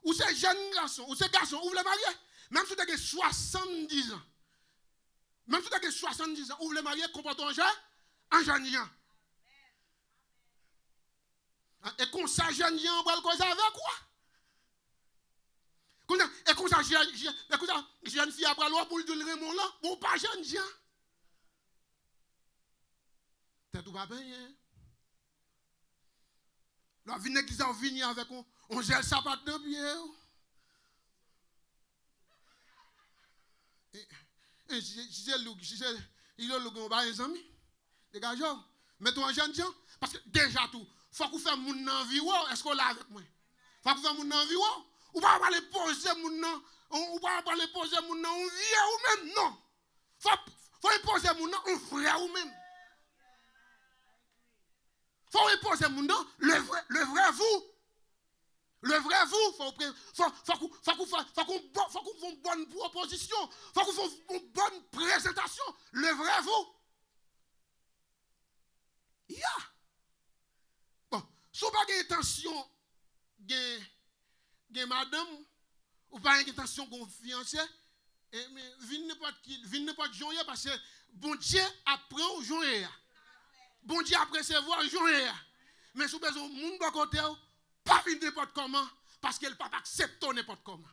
Ou ces jeunes garçons, ou ces garçons, ouvre les mariés. Même si vous avez 70 ans. Même si vous avez 70 ans, ouvre les mariés, comportez en jeune. Et comme ça, jeune, on va le causer avec quoi? Et comme ça, jeune fille après l'eau pour le Raymond là, bon pas jeune gens. T'es tout pas bien. La vie n'est qu'ils ont venu avec on gèle sapat dans pied. Et il a le gars les amis. Les gars, mettons en jeune gens parce que déjà tout, faut qu'on fasse mon envie. Est-ce qu'on l'a avec moi? Faut qu'on fasse mon envie. Ou pas aller poser mon nom, ou pas aller poser mon nom, on vient ou même non. Faut poser mon nom, on vrai ou même. Faut poser mon nom, le vrai vous. Le vrai vous, faut qu'on fasse une bonne proposition, faut qu'on fasse une bonne présentation. Le vrai vous. Bon, si vous n'avez pas d'intention, madame, ou pas d'intention qu'on fiancé, mais vin n'importe qui, parce que bon Dieu apprend au journée. Bon Dieu après se voir journée. Mais si vous avez un monde de côté, pas venir n'importe comment, parce qu'elle ne peut pas accepter n'importe comment.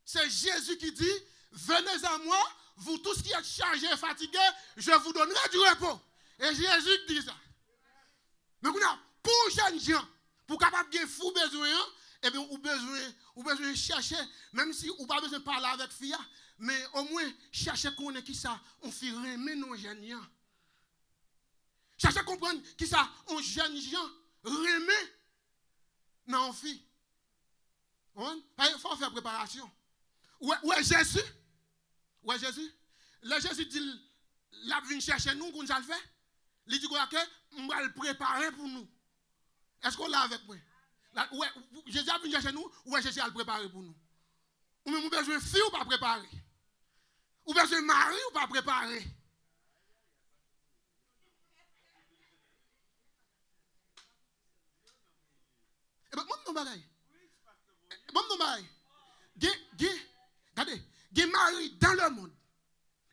C'est Jésus qui dit, venez à moi, vous tous qui êtes chargés et fatigués, je vous donnerai du repos. Et Jésus dit ça. Mais pour jeunes gens, pour capable de fou besoin, et bien, ou besoin de chercher, même si ou pas besoin de parler avec fille, mais au moins chercher qu'on est qui ça, on fait remettre nos jeunes gens. Chercher à comprendre qui ça, on jeune gens remet non fille. Il faut faire préparation. Ouais Jésus. Ouais Jésus. Le Jésus dit, la vient chercher nous, qu'on va le faire. Il dit quoi que on va le préparer pour nous. Est-ce qu'on l'a avec moi? Ouais, Jésus a venu chercher nous, ouais Jésus a le préparer pour nous. Ou même besoin de fille ou pas préparer. Ou besoin de mari ou pas préparer. Et bien, mon bagay. Mon bagay. Regardez, il y a mari dans le monde.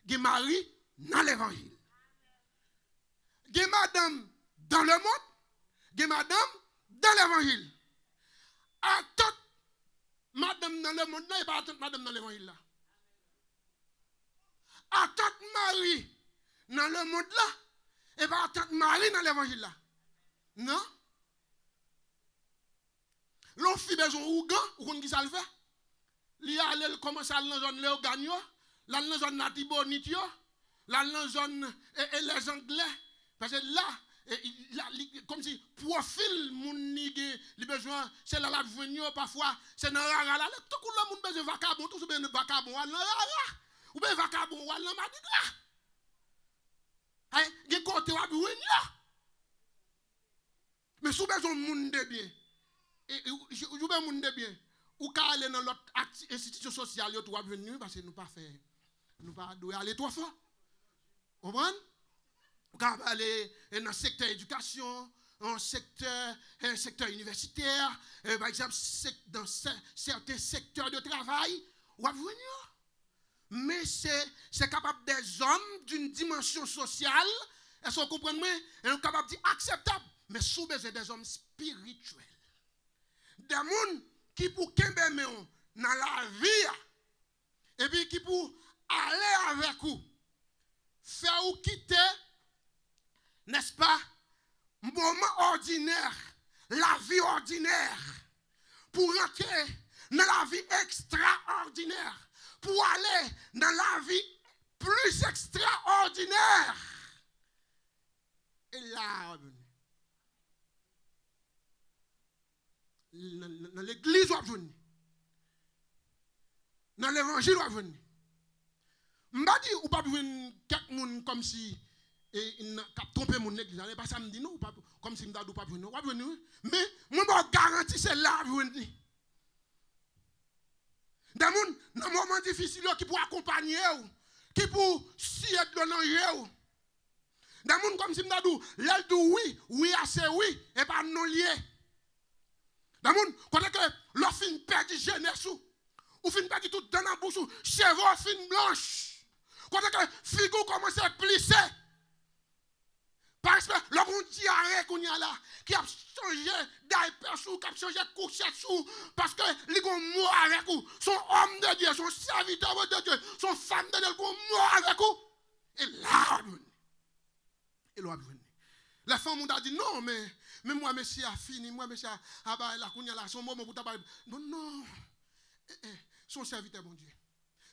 Il y a mari dans l'évangile. Il y a madame dans le monde. Il y a madame dans l'évangile. Attends, madame dans le monde, il n'y a pas attendre madame dans l'évangile là. Attends, mari dans le monde là, et pas attendre mari dans l'évangile là. Non? L'on fait besoin ougan, ou qu'on qui ça le fait? Il a commencé à aller dans la zone Léo Gagnon, là dans la zone Natibonitio, là dans la zone et les Anglais. Parce que là, comme si profil mon nigé, les besoins, c'est là la venue parfois, c'est dans la là, tout le monde besoin vacabon, tout besoin vacabon, ou bien vacabon, ou bien madida. Hein, il côté wa venir. Mais sous besoin monde de bien. Et je veux monde de bien. Ou qu'à aller dans l'autre institution sociale, tu vas venir parce que nous pas faire, nous pas aller trop fort. Vous comprenez? Ou qu'à aller dans le secteur éducation, dans le secteur universitaire, par exemple, dans certains secteurs de travail, ou va venir. Mais c'est capable des hommes d'une dimension sociale, est-ce que vous comprenez? Ils sont capables d'acceptable, mais sous besoin des hommes spirituels. Des gens qui pour kembe dans la vie et puis qui pour aller avec vous faire ou quitter, n'est-ce pas, moment ordinaire, la vie ordinaire, pour rentrer dans la vie extraordinaire, pour aller dans la vie plus extraordinaire. Et là, dans l'église, on va venir. Dans l'évangile, on va venir. Je ne dis pas ou pas venir quelqu'un comme si il a trompé mon église. Ce n'est pas ça me dit non, comme si je ne dis pas venir. On va venir. Mais moi, je garantis c'est là que venir. Dans un moment difficile, qui pour accompagner, qui pour s'y être dans l'enjeu. Dans un monde comme si je dis, l'aile dit oui, oui, assez oui, et pas non lié. Dans le monde, quand le fin perd jeunesse, ou fin perd tout dans la bouche, cheveux fin blanche. Quand figure commence à plisser. Parce que le monde diarrhée qu'on y a là, qui a changé d'hyper sous, qui a changé de couchette sous, parce que les gens mort avec vous, son homme de Dieu, son serviteur de Dieu, son femme de Dieu, qui mort avec vous. Et là, il va venir. La femme a dit non, mais moi, monsieur a fini, moi, monsieur a la kounya là, son moment pour tabac. Non. Son serviteur, bon Dieu.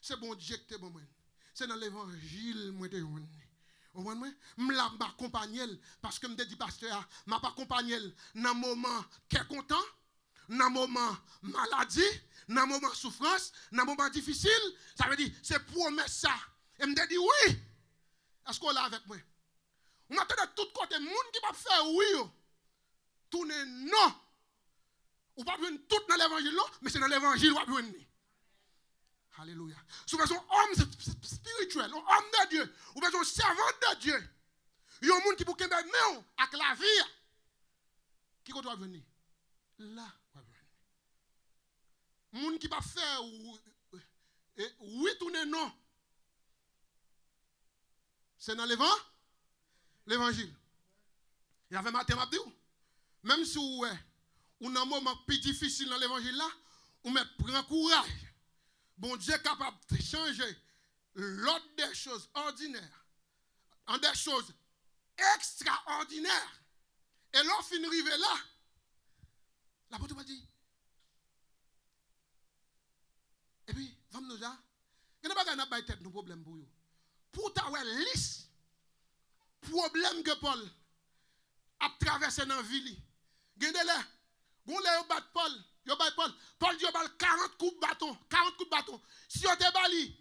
C'est bon Dieu que bon moi. C'est dans l'évangile, moi, de vous. Vous comprenez? Je ne m'accompagne parce que je me dis, pasteur, je m'accompagne dans un moment qui est content, dans un moment maladie, dans un moment souffrance, dans un moment difficile. Ça veut dire, c'est promesse ça. Et je me dis, oui. Est-ce qu'on l'a avec moi? On attend de tous côtés, les gens qui va faire oui. Tourner non. Ou pas venir tout dans l'évangile, mais c'est dans l'évangile qu'on va venir. Alléluia. Souvent, un homme spirituel, un homme de Dieu, ou bien un servant de Dieu. Il y a un monde qui peut mettre non avec la vie. Qui doit venir? Là, va venir. Un monde qui va faire oui, tourner non. C'est dans l'évangile. l'évangile. Il y avait matin, même si vous êtes un moment plus difficile dans l'évangile là, vous prend courage. Bon Dieu est capable de changer l'ordre des choses ordinaires en des choses extraordinaires. Et lorsqu'on finit arrivé là, l'apôtre m'a dit, et puis, vamos nous là, il n'y a pas de tête nos problèmes pour vous. Pour ta liste, problème que Paul a traversé dans la ville. Regardez-le, bon là, Paul dit, il a 40 coups de bâton, 40 coups de bâton. Si on te bali,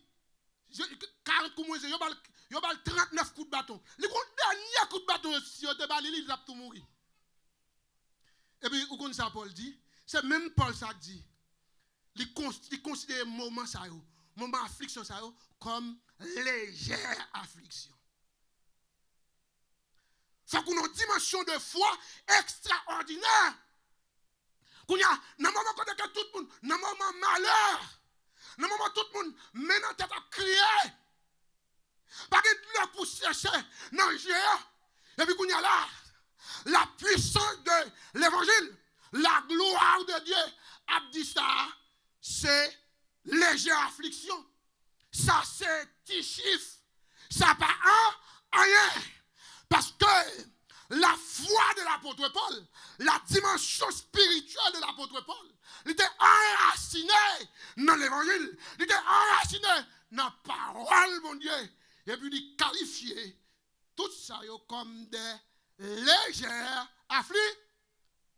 40 coups de bâton, il a 39 coups de bâton. Le dernier coup de bâton, si on te bali, il a tout mourir. Et puis, où qu'on ça Paul dit, c'est même Paul ça dit. Il considère moment ça moment affliction ça comme légère affliction. Faut qu'on a une dimension de foi extraordinaire. Qu'on y a dans moment quand tout le monde, dans moment malheur, dans moment tout le monde met en tête à crier. Pas que le pour chercher dans le géant. Et puis qu'on y a là la puissance de l'évangile, la gloire de Dieu a dit ça. C'est légère affliction. Ça, c'est petit chiffre. Ça pas rien. Parce que la foi de l'apôtre Paul, la dimension spirituelle de l'apôtre Paul, il était enraciné dans l'évangile. Il était enraciné dans la parole, mon Dieu. Et puis, il qualifiait tout ça comme des légères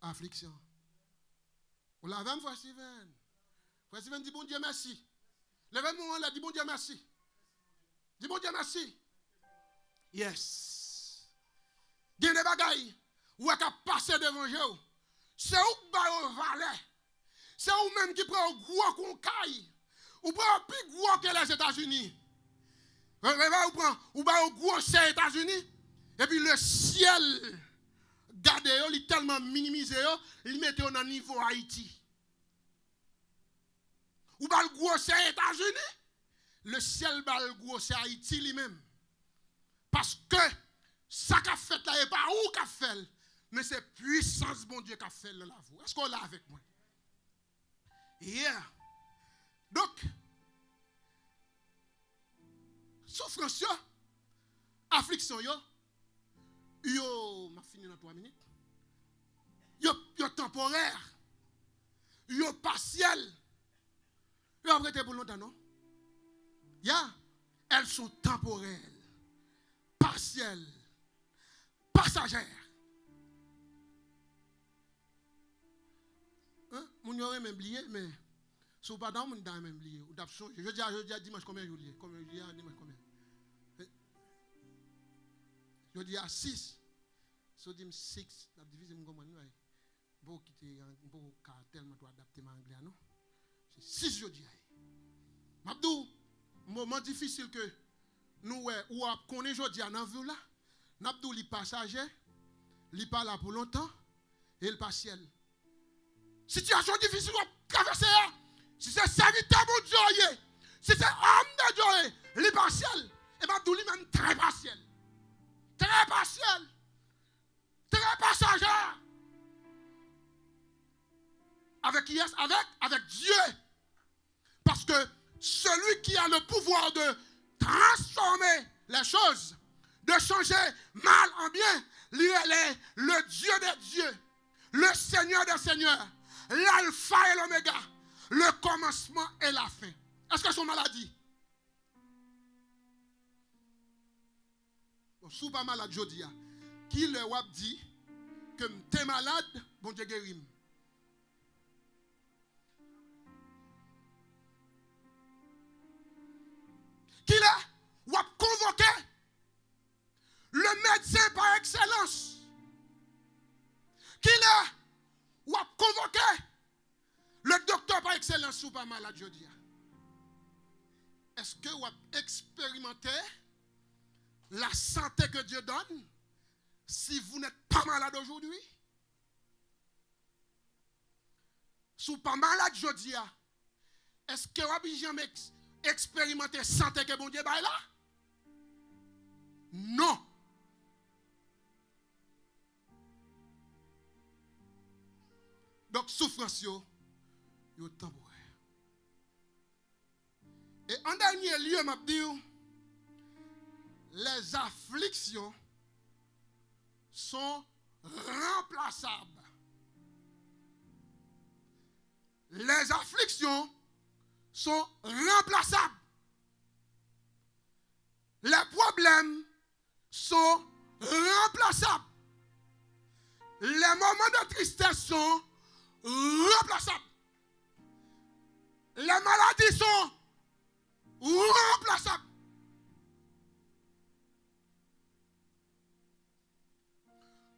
afflictions. Vous l'avez, frère Steven? Frère Steven dit bon Dieu merci. Levez-moi là, dit bon Dieu merci. Dis bon Dieu merci. Yes. Il y a des bagailles où est-ce qu'à passer devant Dieu. C'est où qui va au valet. C'est où même qui prend un gros concaille. Ou prend un plus gros que les États-Unis. Ou prend un gros c'est les États-Unis. Et puis le ciel, gardez, il est tellement minimisé, il met au niveau Haïti. Ou bien le gros c'est États-Unis, le ciel va le gros c'est Haïti lui-même. Parce que ça qu'a fait là, et pas où qu'a fait, mais c'est puissance bon Dieu qu'a fait là. Est-ce qu'on l'a avec moi? Yeah. Donc, souffrance, affliction, m'a fini dans 3 minutes. Yo temporaire. Yo partiel. Yo arrêté pour longtemps, non? Elles sont temporelles, partielles, passagères. Mon y aurait même oublié, mais si vous pas dans mon dans même oublié. Je dis à dimanche combien je lis? Combien je dis à dimanche combien? Je dis à 6. So dis 6, la division me comprendre ouais. Bon quitter bon tellement toi adapter ma anglais non. C'est 6 je dis. Mabdou moment difficile que nous ou connaît jodi dans vie là. N'abdou li passager, li pas là pour longtemps et le partiel. Situation difficile à traverser. Si c'est serviteur mon Dieu, si c'est homme de Dieu, li partiel et Mabdou li même très partiel. Très partiel. Très passager. Avec qui est? Avec Dieu. Parce que celui qui a le pouvoir de transformer les choses, de changer mal en bien, lui est le Dieu des dieux, le Seigneur des seigneurs, l'alpha et l'oméga, le commencement et la fin. Est-ce que son maladie? Si vous pas malade, je dis, qui le wap dit que tu es malade, bon Dieu guérit. Qui l'a wap convoqué le médecin par excellence. Qui l'a wap convoqué le docteur par excellence ou pas malade, je dis. Est-ce que vous avez expérimenté la santé que Dieu donne si vous n'êtes pas malade aujourd'hui? Si vous n'êtes pas malade aujourd'hui, est-ce que vous avez jamais expérimenté la santé que bon Dieu a là? Non. Donc, souffrance, yo temporaire. Et en dernier lieu, m'a dit, les afflictions sont remplaçables. Les afflictions sont remplaçables. Les problèmes sont remplaçables. Les moments de tristesse sont remplaçables. Les maladies sont remplaçables.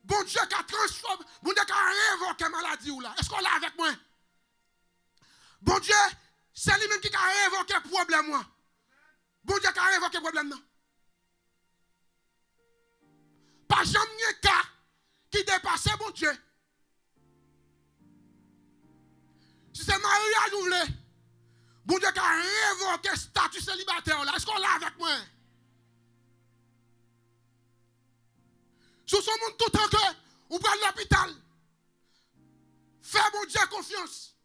Bon Dieu qui a transformé, bon Dieu qui a révoqué maladie ou là. Est-ce qu'on l'a avec moi? Bon Dieu, c'est lui-même qui a révoqué le problème. Moi. Bon Dieu qui a révoqué le problème. Non. Pas jamais un cas qui dépasse bon Dieu. Si c'est mariage, vous voulez, bon Dieu qui a révoqué le statut célibataire là. Est-ce qu'on l'a avec moi? Sous son monde tout en que ou prend l'hôpital. Fais bon Dieu confiance.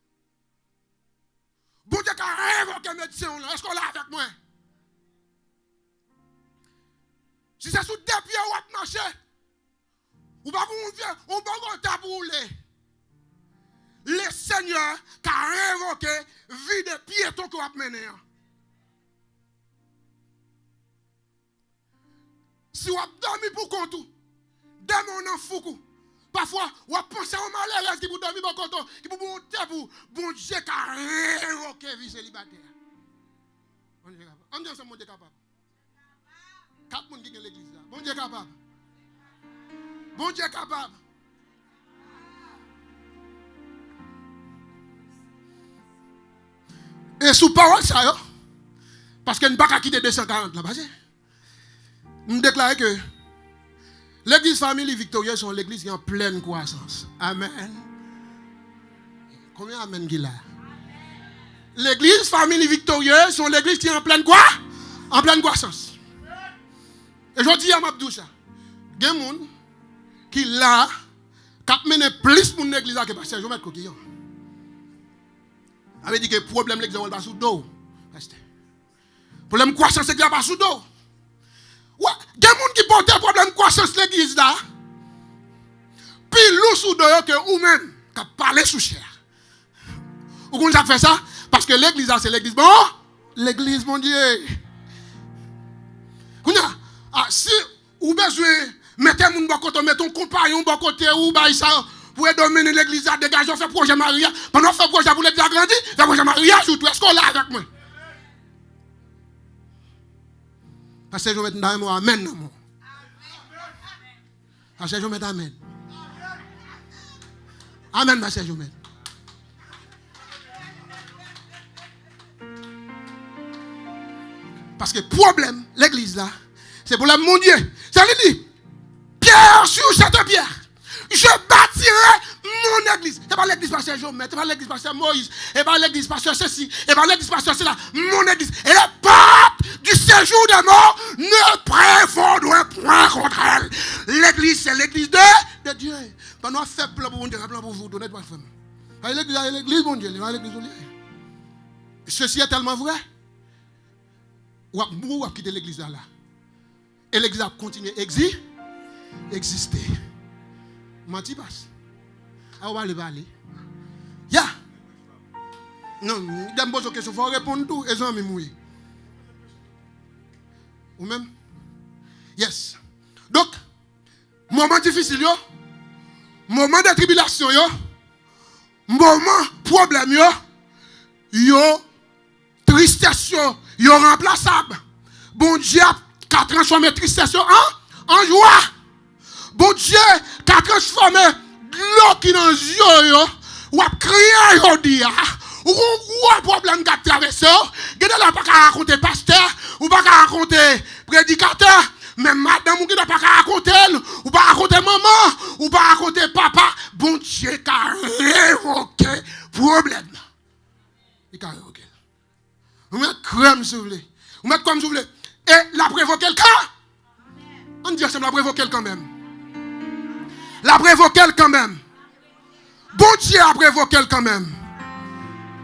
Bon Dieu qui a révoqué médecin là. Est-ce qu'on l'a avec moi? Si c'est sous deux pieds ou à marcher, ou pas on va pour rouler. Le Seigneur qui a révoqué vie de piétons qu'on va mener. Si on a dormi pour compte, démon en foukou. Parfois, on a pensé à un malheur qui pour dormir pour compte, qui pour monter pour bon Dieu qui a révoqué vie célibataire. On est capable. On dit ensemble, bon Dieu capable. 4 personnes qui sont dans l'église là. Bon Dieu capable. Bon Dieu capable. Et sous parole ça yo, parce que nous ne pouvons pas quitter 240 là, parce que nous déclarons que l'église famille victorieuse sont l'église qui est en pleine croissance. Amen. Combien amen qu'il a? L'église famille victorieuse sont l'église qui est en pleine quoi? En pleine croissance. Et je dis à Mabdou ça, il y a des gens qui là, qui mènent plus pour l'église que pasteur Jean-Marc Coquillon. Avait dit que le problème l'église n'est pas sous dos. Le problème croissance l'église n'est pas sous dos. Il y a des gens qui portent le problème croissance l'église là. Puis l'eau sous dos que ou même qui parlé sous chair. Vous comprenez ça fait ça? Parce que l'église c'est l'église bon. L'église mon Dieu. Si vous avez besoin mettez mon bon côté, mettez ton compagnon bon côté ou bah ça pour dominer l'église à dégager, on fait projet mariage. Pendant fait projet pour l'église agrandir, fait projet mariage ou tout est-ce qu'on l'a avec moi? Parce que je vais mettre dans moi amen non moi. Parce que je vais mettre amen. Amen parce que je vais mettre. Parce que problème l'église là, c'est problème mon Dieu. Ça veut dire pierre sur cette pierre. Je bâtirai mon église. Ce n'est pas l'église pasteur Jomé, ce n'est pas l'église pasteur Moïse, ce n'est pas l'église pasteur ceci, ce n'est pas l'église pasteur cela. Mon église. Et les portes du séjour des morts ne prévaudront point contre elle. L'église, c'est l'église de Dieu. Pendant faire plan pour vous, plan pour vous, donnez pas de l'église, mon Dieu, l'église. Ceci est tellement vrai. Ou à quitter l'église là. Et l'église a continué à exister. Menti passe. Ah, on va aller. Ya. Non, il pose une question, il faut répondre tout. Et ça, oui. Ou même? Yes. Donc, moment difficile, moment de tribulation, moment problème, tristesse, remplaçable. Bon Dieu a transformé tristesse en joie. Bon Dieu qui a transformé l'eau qui est dans les yeux, ou a crié aujourd'hui, ou un problème qui a traversé, vous n'avez pas qu'à raconter pasteur, ou pas qu'à raconter prédicateur, mais madame, vous n'avez pas qu'à raconter, ou pas raconter maman, ou pas raconter papa. Bon Dieu qui a révoqué problème. Il a révoqué. Vous mettez crème si vous voulez. Vous mettez comme si vous voulez. Et la prévoqué le cas. On dit que la prévoqué quand même. La prévoqué quand même. bon Dieu a prévoqué quand même.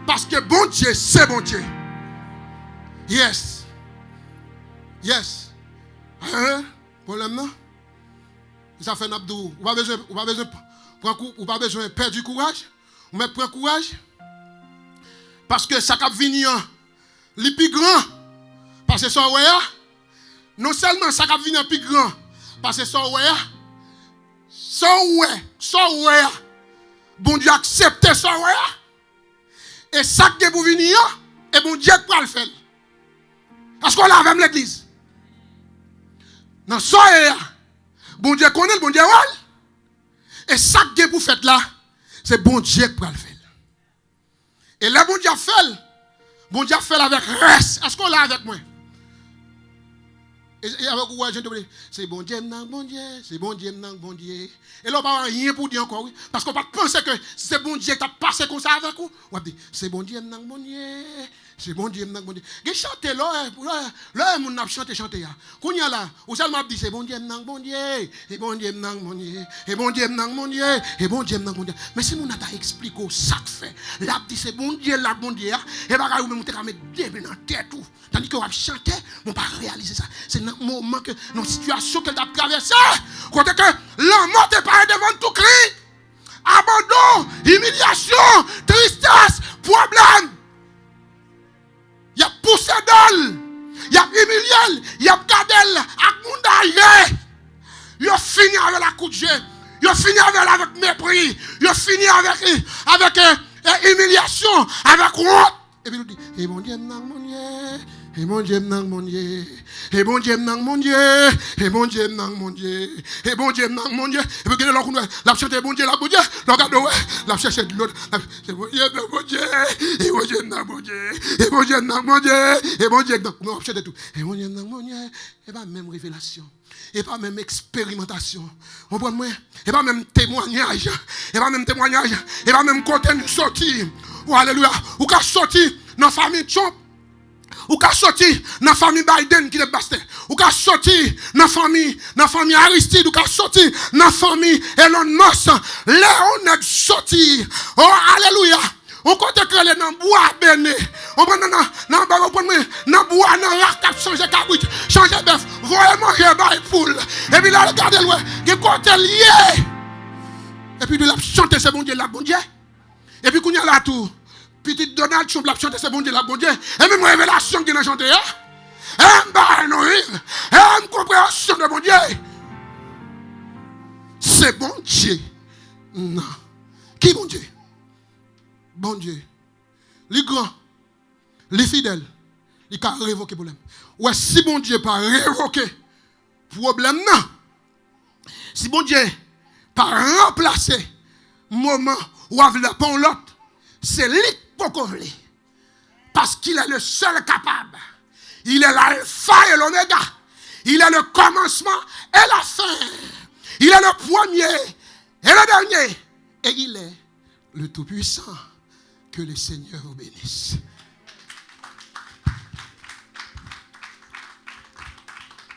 Parce que bon Dieu, c'est bon Dieu. Yes. Yes. Problème non? Ça fait n'abdou. Ou pas besoin de perdre du courage. Ou mettre prendre courage. Parce que ça cap venir le plus grand. Parce que ça ouais. Non seulement ça cap venir plus grand. Parce que ça ouais. Bon Dieu accepte ça ouais. Et ça qui est pour venir, et bon Dieu pour le faire. Est-ce qu'on l'a avec l'église? Non, ça bon Dieu connaît, bon Dieu ouais. Et ça qui est pour faire là, c'est bon Dieu pour le faire. Et là, bon Dieu fait avec reste. Est-ce qu'on l'a avec moi? Et avec quoi je te dis, c'est bon Dieu, bon Dieu, c'est bon Dieu, bon Dieu. Et là, on n'a rien pour dire encore, oui. Parce qu'on va penser que c'est bon Dieu qui a passé comme ça avec vous. On va dire, c'est bon Dieu, bon Dieu. C'est bon Dieu, bon Dieu. Et chantez là, on a chanté. Quand il y a là, vous allez me dire, c'est bon Dieu, bon Dieu. Et bon Dieu, bon Dieu. Et bon Dieu, bon Dieu. Et bon Dieu, bon Dieu. Mais si on a expliqué ça fait, là, dit c'est bon Dieu, là, bon Dieu. Et bah, vous mettez mettre Dieu dans la tête tout. Tandis qu'on va chanter, on va pas réaliser ça. C'est un moment que, dans une situation qu'elle a traversée, quand que la mort est pas devant tout cri. Abandon, humiliation, tristesse, problème. Il y a poussé d'elle, il y a humilié, il y a gardé à Moundaïe. Il a fini avec la coup de jeu, il a fini avec mépris, il a fini avec humiliation, avec honte. Et puis il dit, et mon Dieu, mon Dieu. Et mon Dieu, mon Dieu. Et mon Dieu, mon Dieu. Et mon Dieu, mon Dieu. Et mon Dieu, mon Dieu. Et puis, la chanter bon Dieu, la bon Dieu. Regarde, la chercher de l'autre. Et mon Dieu, mon Dieu. Et mon Dieu, mon Dieu. Et mon Dieu, mon Dieu. Et mon Dieu, non, chanter tout. Et mon Dieu, mon Dieu. Et pas même révélation. Et pas même expérimentation. Comprenez-moi? Et pas même témoignage. Et pas même témoignage. Et pas même contenu sorti. Oh, alléluia. Ou qu'à sortir dans la famille Trump. Ou qu'à sortir dans la famille Biden qui est basté. Ou qu'à sortir dans la famille Aristide. Ou qu'à sortir dans la famille Elon Musk. Là, on est sorti. Oh, alléluia. On compte que les dans bois béné. On prend dans bois, dans la cap, changer cabrit, changer bœuf, voyez manger par poule. Et puis là, regardez loin, qui côté lié. Et puis de la chanter, c'est bon Dieu, la bon Dieu. Et puis qu'on y a là tout. Petit Donald Trump l'a chanté, c'est bon Dieu, la bon Dieu. Et même révélation qui n'a chanté, compréhension de bon Dieu. C'est bon Dieu. Non. Qui bon Dieu? Bon Dieu. Les grands, les fidèles, ils peuvent révoquer le problème. Ouais, si bon Dieu pas révoquer problème, non. Si bon Dieu pas remplacer moment où il a pas l'autre, c'est lui qui peut. Parce qu'il est le seul capable. Il est l'alpha et l'oméga. Il est le commencement et la fin. Il est le premier et le dernier. Et il est le tout-puissant. Que le Seigneur vous bénisse.